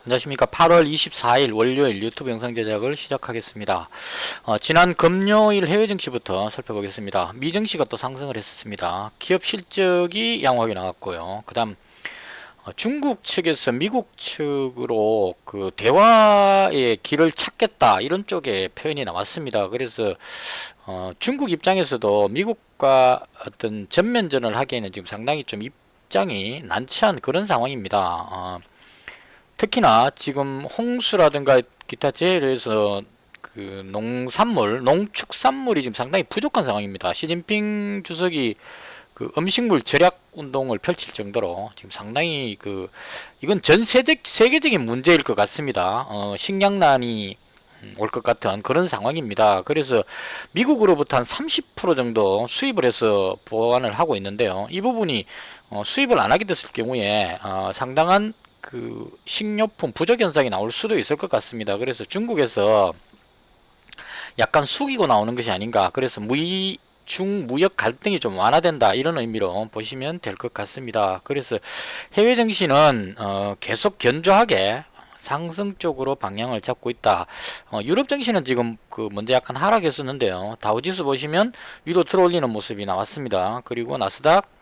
안녕하십니까. 8월 24일 월요일 유튜브 영상 제작을 시작하겠습니다. 지난 금요일 해외 증시부터 살펴보겠습니다. 미 증시가 또 상승을 했습니다. 기업 실적이 양호하게 나왔고요. 그 다음 중국 측에서 미국 측으로 그 대화의 길을 찾겠다 이런 쪽의 표현이 나왔습니다. 그래서 중국 입장에서도 미국과 어떤 전면전을 하기에는 지금 상당히 좀 입장이 난처한 그런 상황입니다. 특히나 지금 홍수라든가 기타 재해에서 그 농산물, 농축산물이 지금 상당히 부족한 상황입니다. 시진핑 주석이 그 음식물 절약 운동을 펼칠 정도로 지금 상당히 이건 전 세계적인 문제일 것 같습니다. 식량난이 올 것 같은 그런 상황입니다. 그래서 미국으로부터 한 30% 정도 수입을 해서 보완을 하고 있는데요. 이 부분이 수입을 안 하게 됐을 경우에 상당한 그 식료품 부족 현상이 나올 수도 있을 것 같습니다. 그래서 중국에서 약간 숙이고 나오는 것이 아닌가. 그래서 중무역 갈등이 좀 완화된다 이런 의미로 보시면 될 것 같습니다. 그래서 해외 증시는 계속 견조하게 상승 쪽으로 방향을 잡고 있다. 유럽 증시는 지금 먼저 약간 하락했었는데요. 다우지수 보시면 위로 들어올리는 모습이 나왔습니다. 그리고 나스닥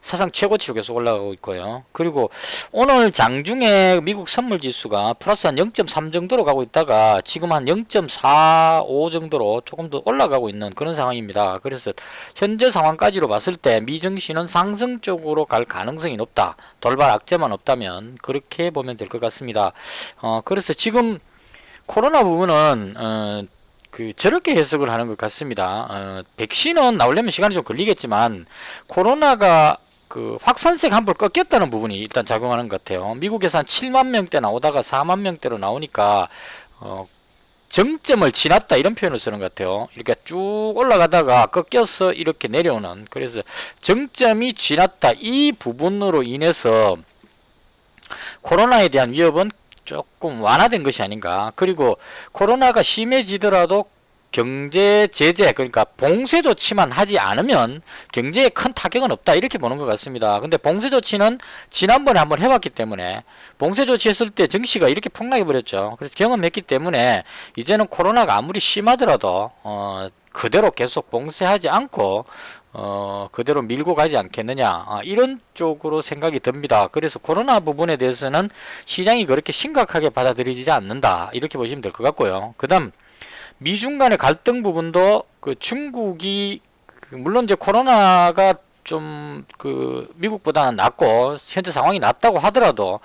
사상 최고치로 계속 올라가고 있고요. 그리고 오늘 장중에 미국 선물 지수가 플러스 한 0.3 정도로 가고 있다가 지금 한 0.45 정도로 조금 더 올라가고 있는 그런 상황입니다. 그래서 현재 상황까지로 봤을 때 미증시는 상승 쪽으로 갈 가능성이 높다. 돌발 악재만 없다면 그렇게 보면 될 것 같습니다. 그래서 지금 코로나 부분은 저렇게 해석을 하는 것 같습니다. 백신은 나오려면 시간이 좀 걸리겠지만 코로나가 확산세가 한번 꺾였다는 부분이 일단 작용하는 것 같아요. 미국에서 한 7만 명대 나오다가 4만 명대로 나오니까 정점을 지났다 이런 표현을 쓰는 것 같아요. 이렇게 쭉 올라가다가 꺾여서 이렇게 내려오는, 그래서 정점이 지났다 이 부분으로 인해서 코로나에 대한 위협은 조금 완화된 것이 아닌가. 그리고 코로나가 심해지더라도 경제 제재, 그러니까 봉쇄 조치만 하지 않으면 경제에 큰 타격은 없다 이렇게 보는 것 같습니다. 근데 봉쇄 조치는 지난번에 한번 해봤기 때문에, 봉쇄 조치했을 때 증시가 이렇게 폭락해 버렸죠. 그래서 경험했기 때문에 이제는 코로나가 아무리 심하더라도 그대로 계속 봉쇄하지 않고 그대로 밀고 가지 않겠느냐, 이런 쪽으로 생각이 듭니다. 그래서 코로나 부분에 대해서는 시장이 그렇게 심각하게 받아들이지 않는다 이렇게 보시면 될 것 같고요. 그 다음 미중 간의 갈등 부분도 중국이 물론 이제 코로나가 좀 미국보다는 낫고 현재 상황이 낫다고 하더라도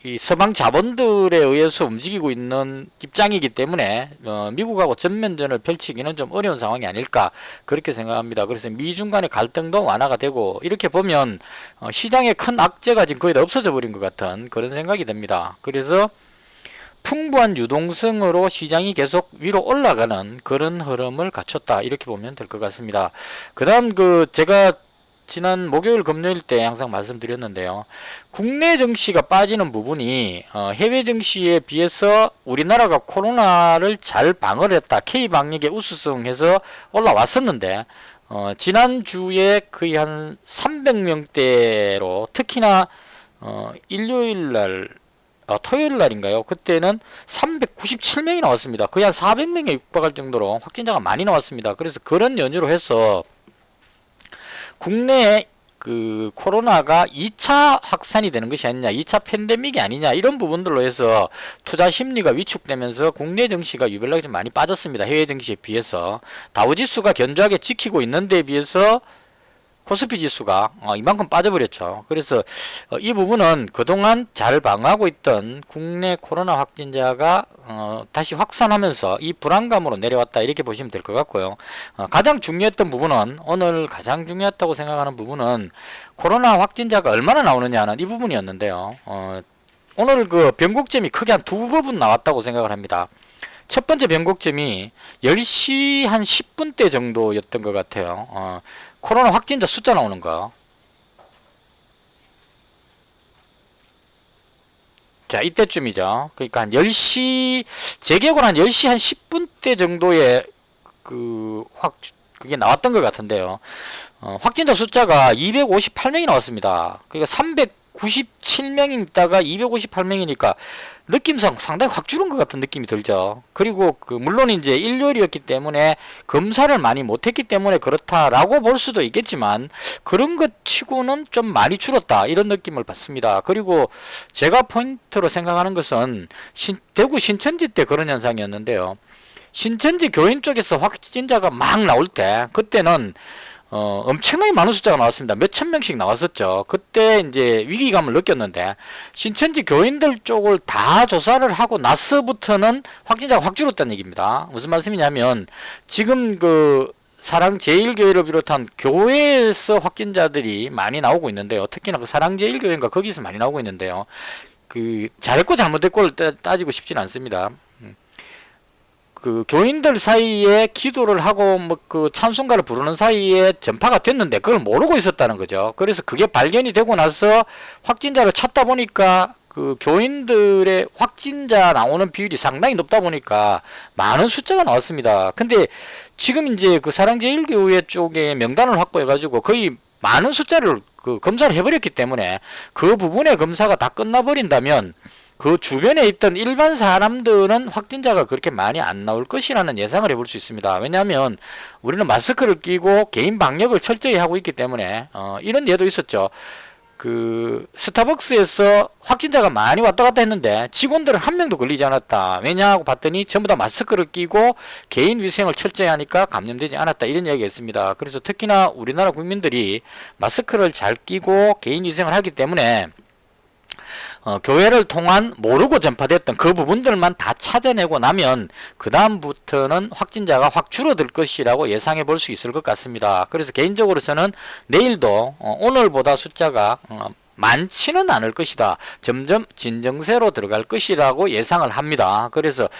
이 서방 자본들에 의해서 움직이고 있는 입장이기 때문에 미국하고 전면전을 펼치기는 좀 어려운 상황이 아닐까 그렇게 생각합니다. 그래서 미중 간의 갈등도 완화가 되고 이렇게 보면 시장의 큰 악재가 지금 거의 다 없어져 버린 것 같은 그런 생각이 듭니다. 그래서 풍부한 유동성으로 시장이 계속 위로 올라가는 그런 흐름을 갖췄다 이렇게 보면 될 것 같습니다. 그 다음 제가 지난 목요일 금요일 때 항상 말씀드렸는데요. 국내 증시가 빠지는 부분이 해외 증시에 비해서 우리나라가 코로나를 잘 방어를 했다, K방역에 우수성해서 올라왔었는데 지난주에 거의 한 300명대로, 특히나 일요일날 토요일 날인가요? 그때는 397명이 나왔습니다. 거의 한 400명에 육박할 정도로 확진자가 많이 나왔습니다. 그래서 그런 연유로 해서 국내에 코로나가 2차 확산이 되는 것이 아니냐, 2차 팬데믹이 아니냐, 이런 부분들로 해서 투자 심리가 위축되면서 국내 증시가 유별나게 좀 많이 빠졌습니다. 해외 증시에 비해서. 다우지수가 견조하게 지키고 있는 데에 비해서 코스피 지수가 이만큼 빠져버렸죠. 그래서 이 부분은 그동안 잘 방어하고 있던 국내 코로나 확진자가 다시 확산하면서 이 불안감으로 내려왔다 이렇게 보시면 될 것 같고요. 가장 중요했던 부분은, 오늘 가장 중요했다고 생각하는 부분은 코로나 확진자가 얼마나 나오느냐는 이 부분이었는데요. 오늘 변곡점이 크게 한 두 부분 나왔다고 생각을 합니다. 첫 번째 변곡점이 10시 한 10분대 정도였던 것 같아요. 코로나 확진자 숫자 나오는 거. 자, 이때쯤이죠. 그러니까 한 10시, 제 기억으로 한 10시 한 10분대 정도에 그게 나왔던 것 같은데요. 확진자 숫자가 258명이 나왔습니다. 그러니까 297명이 있다가 258명이니까 느낌상 상당히 확 줄은 것 같은 느낌이 들죠. 그리고 물론 이제 일요일이었기 때문에 검사를 많이 못했기 때문에 그렇다라고 볼 수도 있겠지만 그런 것 치고는 좀 많이 줄었다 이런 느낌을 받습니다. 그리고 제가 포인트로 생각하는 것은 대구 신천지 때 그런 현상이었는데요. 신천지 교인 쪽에서 확진자가 막 나올 때 그때는 엄청나게 많은 숫자가 나왔습니다. 몇천 명씩 나왔었죠. 그때 이제 위기감을 느꼈는데 신천지 교인들 쪽을 다 조사를 하고 나서부터는 확진자가 확 줄었다는 얘기입니다. 무슨 말씀이냐면 지금 사랑제일교회를 비롯한 교회에서 확진자들이 많이 나오고 있는데요. 특히나 사랑제일교회인가 거기서 많이 나오고 있는데요. 잘했고 잘못했고를 따지고 싶지는 않습니다. 교인들 사이에 기도를 하고 찬송가를 부르는 사이에 전파가 됐는데 그걸 모르고 있었다는 거죠. 그래서 그게 발견이 되고 나서 확진자를 찾다 보니까 교인들의 확진자 나오는 비율이 상당히 높다 보니까 많은 숫자가 나왔습니다. 근데 지금 이제 사랑제일교회 쪽에 명단을 확보해 가지고 거의 많은 숫자를 검사를 해버렸기 때문에 그 부분의 검사가 다 끝나버린다면 그 주변에 있던 일반 사람들은 확진자가 그렇게 많이 안 나올 것이라는 예상을 해볼 수 있습니다. 왜냐하면 우리는 마스크를 끼고 개인 방역을 철저히 하고 있기 때문에 이런 예도 있었죠. 스타벅스에서 확진자가 많이 왔다 갔다 했는데 직원들은 한 명도 걸리지 않았다. 왜냐하고 봤더니 전부 다 마스크를 끼고 개인 위생을 철저히 하니까 감염되지 않았다. 이런 이야기가 있습니다. 그래서 특히나 우리나라 국민들이 마스크를 잘 끼고 개인 위생을 하기 때문에 교회를 통한 모르고 전파됐던 그 부분들만 다 찾아내고 나면 그 다음부터는 확진자가 확 줄어들 것이라고 예상해 볼 수 있을 것 같습니다. 그래서 개인적으로 저는 내일도 오늘보다 숫자가 많지는 않을 것이다. 점점 진정세로 들어갈 것이라고 예상을 합니다. 그래서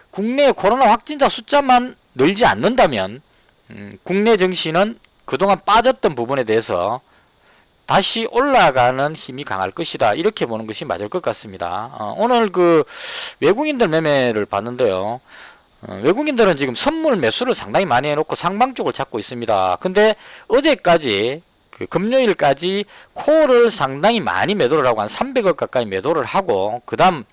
국내 코로나 확진자 숫자만 늘지 않는다면 국내 증시는 그동안 빠졌던 부분에 대해서 다시 올라가는 힘이 강할 것이다. 이렇게 보는 것이 맞을 것 같습니다. 오늘 외국인들 매매를 봤는데요. 외국인들은 지금 선물 매수를 상당히 많이 해놓고 상방 쪽을 잡고 있습니다. 근데 어제까지 금요일까지 콜을 상당히 많이 매도를 하고 한 300억 가까이 매도를 하고 그 다음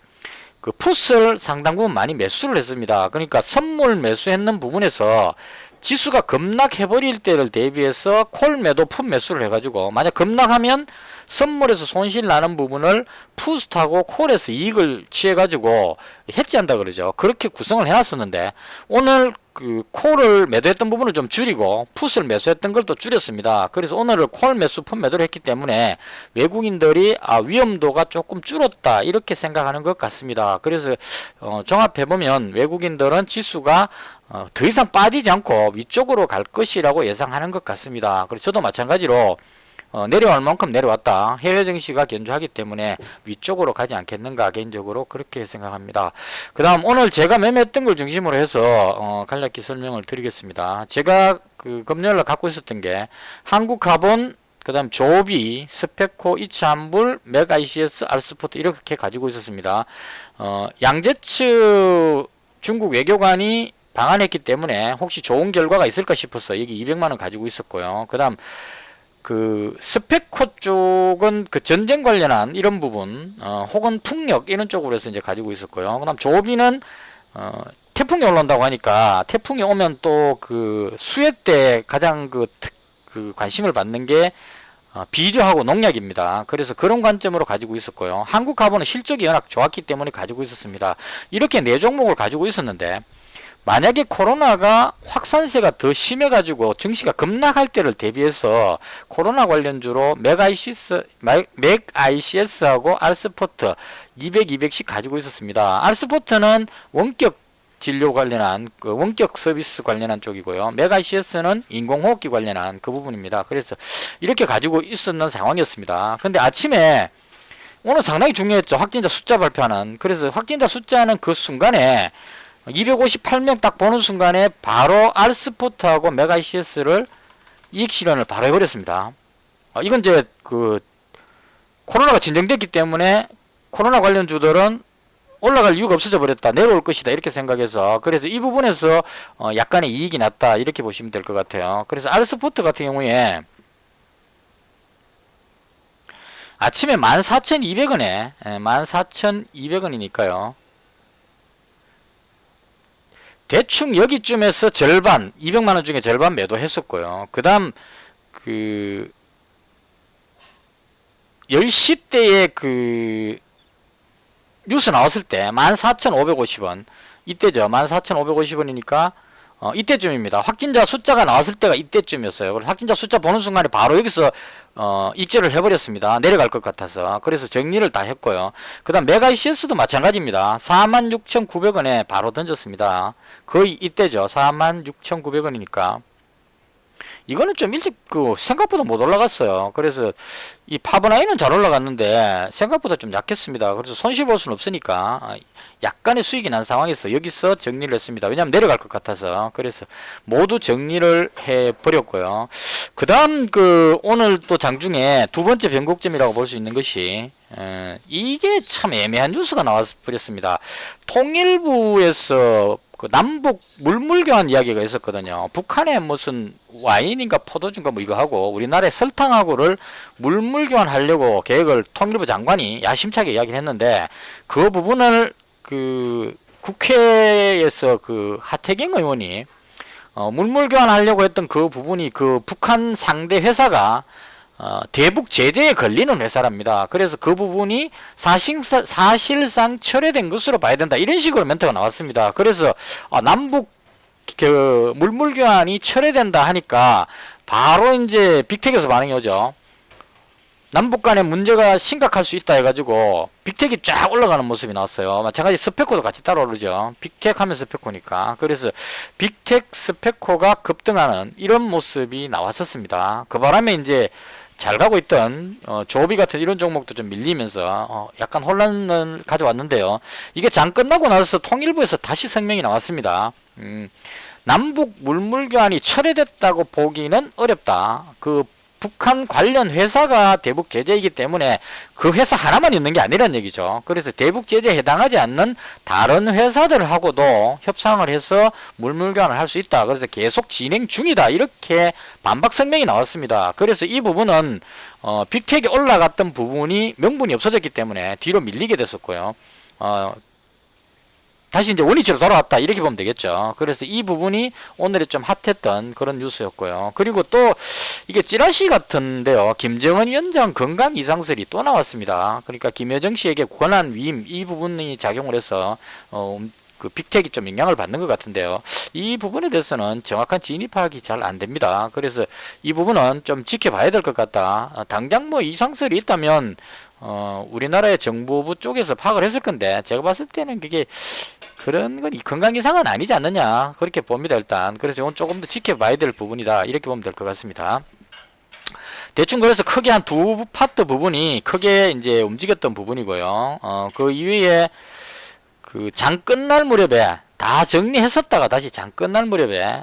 풋을 상당 부분 많이 매수를 했습니다. 그러니까 선물 매수했는 부분에서 지수가 급락해버릴 때를 대비해서 콜 매도 풋 매수를 해가지고 만약 급락하면 선물에서 손실 나는 부분을 풋하고 콜에서 이익을 취해가지고 해지한다 그러죠. 그렇게 구성을 해놨었는데 오늘 콜을 매도했던 부분을 좀 줄이고 풋을 매수했던 걸 또 줄였습니다. 그래서 오늘을 콜 매수 풋 매도를 했기 때문에 외국인들이 위험도가 조금 줄었다 이렇게 생각하는 것 같습니다. 그래서 종합해보면 외국인들은 지수가 더 이상 빠지지 않고 위쪽으로 갈 것이라고 예상하는 것 같습니다. 그래서 저도 마찬가지로 내려올 만큼 내려왔다. 해외 증시가 견조하기 때문에 위쪽으로 가지 않겠는가 개인적으로 그렇게 생각합니다. 그 다음 오늘 제가 매매했던 걸 중심으로 해서 간략히 설명을 드리겠습니다. 제가 금요일날 갖고 있었던 게 한국카본, 그 다음 조비, 스페코, 이츠한불, 맥ICS, 알스포트 이렇게 가지고 있었습니다. 양재츠 중국 외교관이 방한했기 때문에 혹시 좋은 결과가 있을까 싶어서 여기 200만원 가지고 있었고요. 그 다음 스페코 쪽은 전쟁 관련한 이런 부분 혹은 풍력 이런 쪽으로 해서 이제 가지고 있었고요. 그 다음 조비는 태풍이 올라온다고 하니까 태풍이 오면 또 수해 때 가장 관심을 받는 게 비료하고 농약입니다. 그래서 그런 관점으로 가지고 있었고요. 한국가본은 실적이 워낙 좋았기 때문에 가지고 있었습니다. 이렇게 네 종목을 가지고 있었는데 만약에 코로나가 확산세가 더 심해가지고 증시가 급락할 때를 대비해서 코로나 관련주로 맥ICS하고 알스포트 200, 200씩 가지고 있었습니다. 알스포트는 원격 진료 관련한 원격 서비스 관련한 쪽이고요. 맥ICS는 인공호흡기 관련한 그 부분입니다. 그래서 이렇게 가지고 있었는 상황이었습니다. 근데 아침에 오늘 상당히 중요했죠. 확진자 숫자 발표하는. 그래서 확진자 숫자는 그 순간에 258명 딱 보는 순간에 바로 알스포트하고 맥ICS를 이익 실현을 바로 해버렸습니다. 이건 이제 코로나가 진정됐기 때문에 코로나 관련주들은 올라갈 이유가 없어져 버렸다. 내려올 것이다. 이렇게 생각해서 그래서 이 부분에서 약간의 이익이 났다. 이렇게 보시면 될 것 같아요. 그래서 알스포트 같은 경우에 아침에 14,200원에 14,200원이니까요. 대충 여기쯤에서 절반 200만원 중에 절반 매도했었고요. 그 다음 그 10시대에 그 뉴스 나왔을 때 14,550원 이때죠. 14,550원이니까 이때쯤입니다. 확진자 숫자가 나왔을 때가 이때쯤이었어요. 그래서 확진자 숫자 보는 순간에 바로 여기서 입제를 해버렸습니다. 내려갈 것 같아서. 그래서 정리를 다 했고요. 그 다음 메가이시스도 마찬가지입니다. 46,900원에 바로 던졌습니다. 거의 이때죠. 46,900원이니까 이거는 좀 일찍 생각보다 못 올라갔어요. 그래서 이 파브나인은 잘 올라갔는데 생각보다 좀 약했습니다. 그래서 손실 볼 수는 없으니까 약간의 수익이 난 상황에서 여기서 정리를 했습니다. 왜냐하면 내려갈 것 같아서. 그래서 모두 정리를 해 버렸고요. 그 다음 오늘 또 장중에 두 번째 변곡점이라고 볼 수 있는 것이 이게 참 애매한 뉴스가 나와버렸습니다. 통일부에서 남북 물물교환 이야기가 있었거든요. 북한에 무슨 와인인가 포도주인가 뭐 이거 하고 우리나라의 설탕하고를 물물교환 하려고 계획을 통일부 장관이 야심차게 이야기를 했는데 그 부분을 국회에서 하태경 의원이 물물교환 하려고 했던 그 부분이 북한 상대 회사가 대북 제재에 걸리는 회사랍니다. 그래서 그 부분이 사실상 철회된 것으로 봐야 된다. 이런 식으로 멘트가 나왔습니다. 그래서 남북 물물교환이 철회된다 하니까 바로 이제 빅텍에서 반응이 오죠. 남북 간의 문제가 심각할 수 있다 해가지고 빅텍이 쫙 올라가는 모습이 나왔어요. 마찬가지 스페코도 같이 따라오르죠. 빅텍 하면 스페코니까. 그래서 빅텍 스페코가 급등하는 이런 모습이 나왔었습니다. 그 바람에 이제 잘 가고 있던 조비 같은 이런 종목도 좀 밀리면서 약간 혼란을 가져왔는데요. 이게 장 끝나고 나서 통일부에서 다시声明이 나왔습니다. 남북 물물교환이 철회됐다고 보기는 어렵다. 북한 관련 회사가 대북 제재이기 때문에 그 회사 하나만 있는 게 아니란 얘기죠. 그래서 대북 제재에 해당하지 않는 다른 회사들하고도 협상을 해서 물물교환을 할 수 있다. 그래서 계속 진행 중이다. 이렇게 반박声明이 나왔습니다. 그래서 이 부분은 빅텍이 올라갔던 부분이 명분이 없어졌기 때문에 뒤로 밀리게 됐었고요. 다시 이제 원위치로 돌아왔다 이렇게 보면 되겠죠. 그래서 이 부분이 오늘에 좀 핫했던 그런 뉴스였고요. 그리고 또 이게 찌라시 같은데요. 김정은 위원장 건강 이상설이 또 나왔습니다. 그러니까 김여정 씨에게 권한 위임 이 부분이 작용을 해서 빅텍이 좀 영향을 받는 것 같은데요. 이 부분에 대해서는 정확한 진위 파악이 잘 안 됩니다. 그래서 이 부분은 좀 지켜봐야 될 것 같다. 당장 뭐 이상설이 있다면 우리나라의 정보부 쪽에서 파악을 했을 건데 제가 봤을 때는 그게 그런 건 건강 이상은 아니지 않느냐 그렇게 봅니다. 일단 그래서 이건 조금 더 지켜봐야 될 부분이다 이렇게 보면 될 것 같습니다. 대충 그래서 크게 한 두 파트 부분이 크게 이제 움직였던 부분이고요. 그 이외에 장 끝날 무렵에 다 정리했었다가 다시 장 끝날 무렵에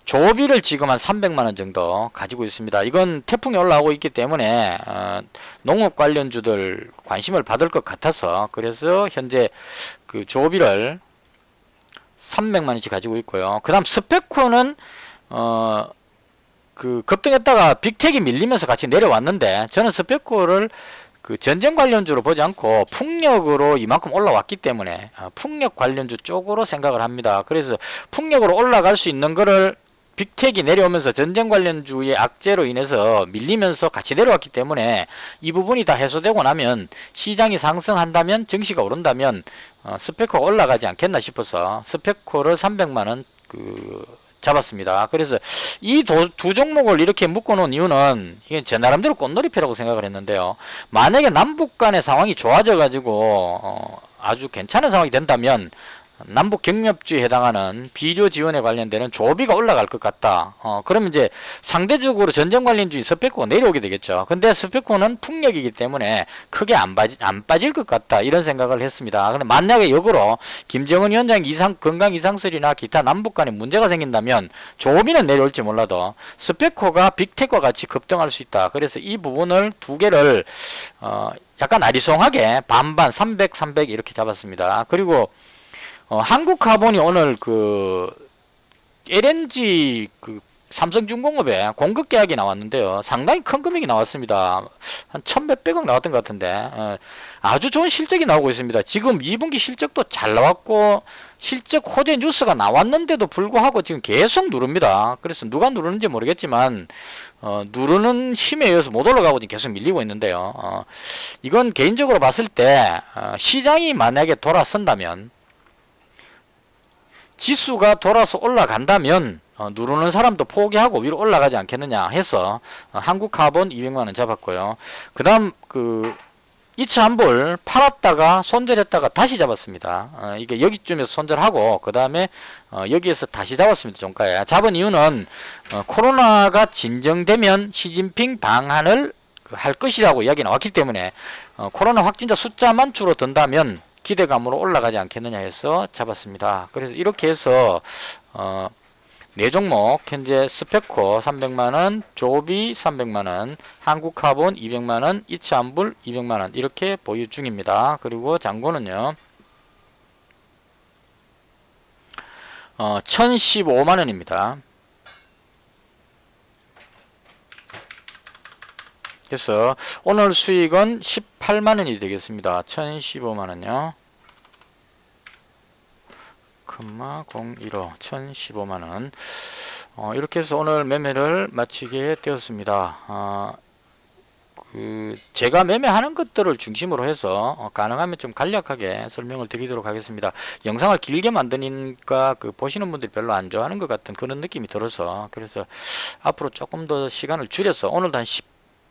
조비를 지금 한 300만원 정도 가지고 있습니다. 이건 태풍이 올라오고 있기 때문에 농업 관련주들 관심을 받을 것 같아서 그래서 현재 조비를 300만원씩 가지고 있고요. 그 다음 스페코는 급등했다가 빅텍이 밀리면서 같이 내려왔는데 저는 스페코를 전쟁 관련주로 보지 않고 풍력으로 이만큼 올라왔기 때문에 풍력 관련주 쪽으로 생각을 합니다. 그래서 풍력으로 올라갈 수 있는 거를 빅텍이 내려오면서 전쟁 관련주의 악재로 인해서 밀리면서 같이 내려왔기 때문에 이 부분이 다 해소되고 나면 시장이 상승한다면 증시가 오른다면 스페코가 올라가지 않겠나 싶어서 스페코를 300만원 잡았습니다. 그래서 이 두 종목을 이렇게 묶어놓은 이유는 이게 제 나름대로 꽃놀이표라고 생각을 했는데요. 만약에 남북 간의 상황이 좋아져 가지고 아주 괜찮은 상황이 된다면 남북 경협주에 해당하는 비료 지원에 관련되는 조비가 올라갈 것 같다. 그러면 이제 상대적으로 전쟁 관련주인 스페코가 내려오게 되겠죠. 근데 스페코는 풍력이기 때문에 크게 안 빠질 것 같다. 이런 생각을 했습니다. 근데 만약에 역으로 김정은 위원장 건강 이상설이나 기타 남북 간에 문제가 생긴다면 조비는 내려올지 몰라도 스페코가 빅텍과 같이 급등할 수 있다. 그래서 이 부분을 두 개를 약간 아리송하게 반반 300, 300 이렇게 잡았습니다. 그리고 한국카본이 오늘 LNG 삼성중공업에 공급 계약이 나왔는데요. 상당히 큰 금액이 나왔습니다. 한 1,100억 나왔던 것 같은데 아주 좋은 실적이 나오고 있습니다. 지금 2분기 실적도 잘 나왔고 실적 호재 뉴스가 나왔는데도 불구하고 지금 계속 누릅니다. 그래서 누가 누르는지 모르겠지만 누르는 힘에 의해서 못 올라가고 지금 계속 밀리고 있는데요. 이건 개인적으로 봤을 때 시장이 만약에 돌아선다면, 지수가 돌아서 올라간다면 누르는 사람도 포기하고 위로 올라가지 않겠느냐 해서 한국카본 200만원 잡았고요. 그 다음 이차한볼 팔았다가 손절했다가 다시 잡았습니다. 이게 여기쯤에서 손절하고 그 다음에 여기에서 다시 잡았습니다. 종가에 잡은 이유는 코로나가 진정되면 시진핑 방한을 할 것이라고 이야기 나왔기 때문에 코로나 확진자 숫자만 줄어든다면 기대감으로 올라가지 않겠느냐 해서 잡았습니다. 그래서 이렇게 해서 네 종목 현재 스페코 300만원, 조비 300만원, 한국카본 200만원, 이치안불 200만원 이렇게 보유 중입니다. 그리고 잔고는요 1015만원입니다. 그래서 오늘 수익은 18만원이 되겠습니다. 1015만원요 0.015 1015만원 이렇게 해서 오늘 매매를 마치게 되었습니다. 제가 매매하는 것들을 중심으로 해서 가능하면 좀 간략하게 설명을 드리도록 하겠습니다. 영상을 길게 만드니까 보시는 분들이 별로 안 좋아하는 것 같은 그런 느낌이 들어서, 그래서 앞으로 조금 더 시간을 줄여서 오늘도 한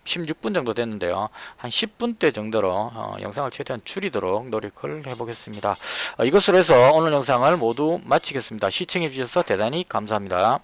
16분 정도 됐는데요. 한 10분대 정도로 영상을 최대한 줄이도록 노력을 해보겠습니다. 이것으로 해서 오늘 영상을 모두 마치겠습니다. 시청해 주셔서 대단히 감사합니다.